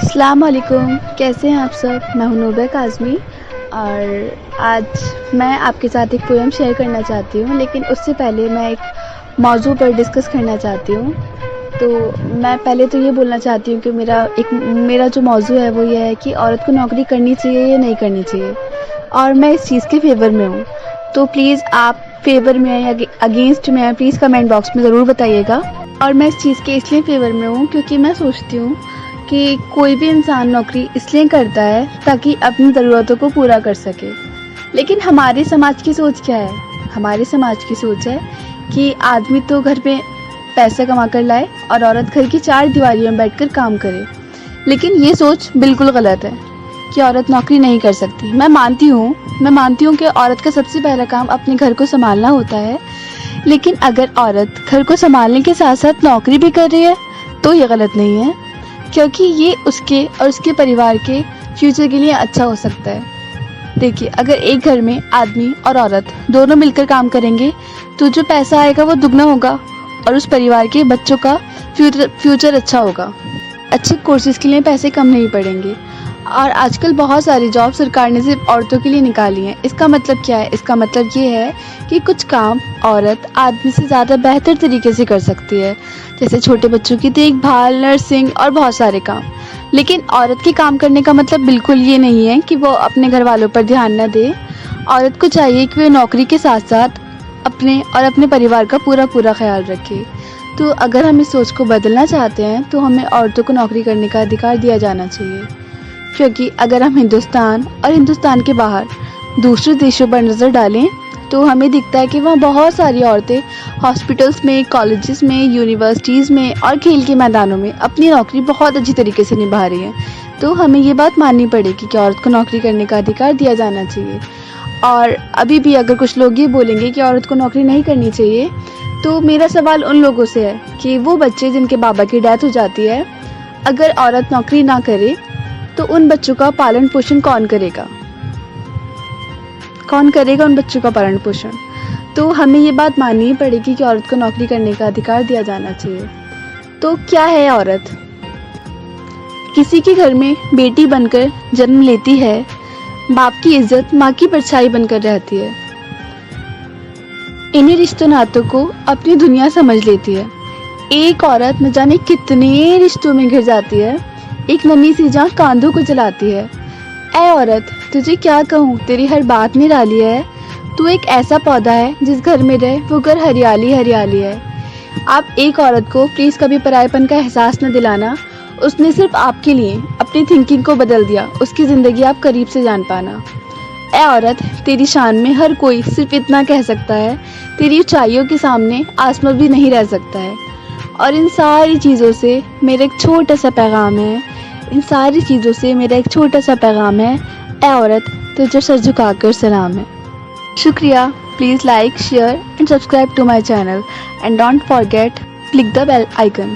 السلام علیکم، کیسے ہیں آپ سب؟ میں ہوں نوبہ کاظمی اور آج میں آپ کے ساتھ ایک پویم شیئر کرنا چاہتی ہوں، لیکن اس سے پہلے میں ایک موضوع پر ڈسکس کرنا چاہتی ہوں۔ تو میں پہلے تو یہ بولنا چاہتی ہوں کہ میرا جو موضوع ہے وہ یہ ہے کہ عورت کو نوکری کرنی چاہیے یا نہیں کرنی چاہیے، اور میں اس چیز کے فیور میں ہوں۔ تو پلیز آپ فیور میں ہیں یا اگینسٹ میں ہیں، پلیز کمنٹ باکس میں ضرور بتائیے گا۔ اور میں اس چیز کے اس لیے فیور میں ہوں کیونکہ میں سوچتی ہوں کہ کوئی بھی انسان نوکری اس لیے کرتا ہے تاکہ اپنی ضرورتوں کو پورا کر سکے، لیکن ہمارے سماج کی سوچ کیا ہے؟ ہمارے سماج کی سوچ ہے کہ آدمی تو گھر پہ پیسہ کما کر لائے اور عورت گھر کی 4 دیواریوں میں بیٹھ کر کام کرے۔ لیکن یہ سوچ بالکل غلط ہے کہ عورت نوکری نہیں کر سکتی۔ میں مانتی ہوں کہ عورت کا سب سے پہلا کام اپنے گھر کو سنبھالنا ہوتا ہے، لیکن اگر عورت گھر کو سنبھالنے کے ساتھ ساتھ نوکری بھی کر رہی ہے تو یہ غلط نہیں ہے، کیونکہ یہ اس کے اور اس کے پریوار کے فیوچر کے لیے اچھا ہو سکتا ہے۔ دیکھیے، اگر ایک گھر میں آدمی اور عورت دونوں مل کر کام کریں گے تو جو پیسہ آئے گا وہ دگنا ہوگا اور اس پریوار کے بچوں کا فیوچر اچھا ہوگا۔ اچھے کورسز کے لیے پیسے کم نہیں پڑیں گے، اور آج کل بہت ساری جاب سرکار نے صرف عورتوں کے لیے نکالی ہیں۔ اس کا مطلب کیا ہے؟ اس کا مطلب یہ ہے کہ کچھ کام عورت آدمی سے زیادہ بہتر طریقے سے کر سکتی ہے، جیسے چھوٹے بچوں کی دیکھ بھال، نرسنگ اور بہت سارے کام۔ لیکن عورت کے کام کرنے کا مطلب بالکل یہ نہیں ہے کہ وہ اپنے گھر والوں پر دھیان نہ دے۔ عورت کو چاہیے کہ وہ نوکری کے ساتھ ساتھ اپنے پریوار کا پورا خیال رکھے۔ تو اگر ہم اس سوچ کو بدلنا چاہتے ہیں تو ہمیں عورتوں کو نوکری کرنے کا ادھیکار دیا جانا چاہیے، کیونکہ اگر ہم ہندوستان اور ہندوستان کے باہر دوسرے دیشوں پر نظر ڈالیں تو ہمیں دکھتا ہے کہ وہاں بہت ساری عورتیں ہاسپٹلس میں، کالجز میں، یونیورسٹیز میں اور کھیل کے میدانوں میں اپنی نوکری بہت اچھی طریقے سے نبھا رہی ہیں۔ تو ہمیں یہ بات ماننی پڑے گی کہ عورت کو نوکری کرنے کا ادھیکار دیا جانا چاہیے۔ اور ابھی بھی اگر کچھ لوگ یہ بولیں گے کہ عورت کو نوکری نہیں کرنی چاہیے، تو میرا سوال ان لوگوں سے ہے کہ وہ بچے جن کے بابا کی ڈیتھ ہو جاتی ہے، اگر عورت نوکری نہ کرے تو ان بچوں کا پالن پوشن کون کرے گا؟ کون کرے گا ان بچوں کا پالن پوشن؟ تو ہمیں یہ بات ماننی ہی پڑے گی کہ عورت کو نوکری کرنے کا ادھیکار دیا جانا چاہیے۔ تو کیا ہے عورت؟ کسی کے گھر میں بیٹی بن کر جنم لیتی ہے، باپ کی عزت ماں کی پرچھائی بن کر رہتی ہے، انہیں رشتوں ناتوں کو اپنی دنیا سمجھ لیتی ہے۔ ایک عورت نہ جانے کتنے رشتوں میں گھر جاتی ہے، ایک ننھی سی جان کاندھوں کو جلاتی ہے۔ اے عورت، تجھے کیا کہوں، تیری ہر بات نرالی ہے۔ تو ایک ایسا پودا ہے جس گھر میں رہے وہ گھر ہریالی ہریالی ہے۔ آپ ایک عورت کو پلیز کبھی پرائے پن کا احساس نہ دلانا۔ اس نے صرف آپ کے لیے اپنی تھنکنگ کو بدل دیا، اس کی زندگی آپ قریب سے جان پانا۔ اے عورت، تیری شان میں ہر کوئی صرف اتنا کہہ سکتا ہے، تیری اونچائیوں کے سامنے آسمان بھی نہیں رہ سکتا ہے۔ اور ان ساری چیزوں سے میرا ایک چھوٹا سا پیغام ہے، اے عورت، تجھے سر جھکا کر سلام ہے۔ شکریہ۔ Please like, share and subscribe to my channel, and don't forget click the bell icon.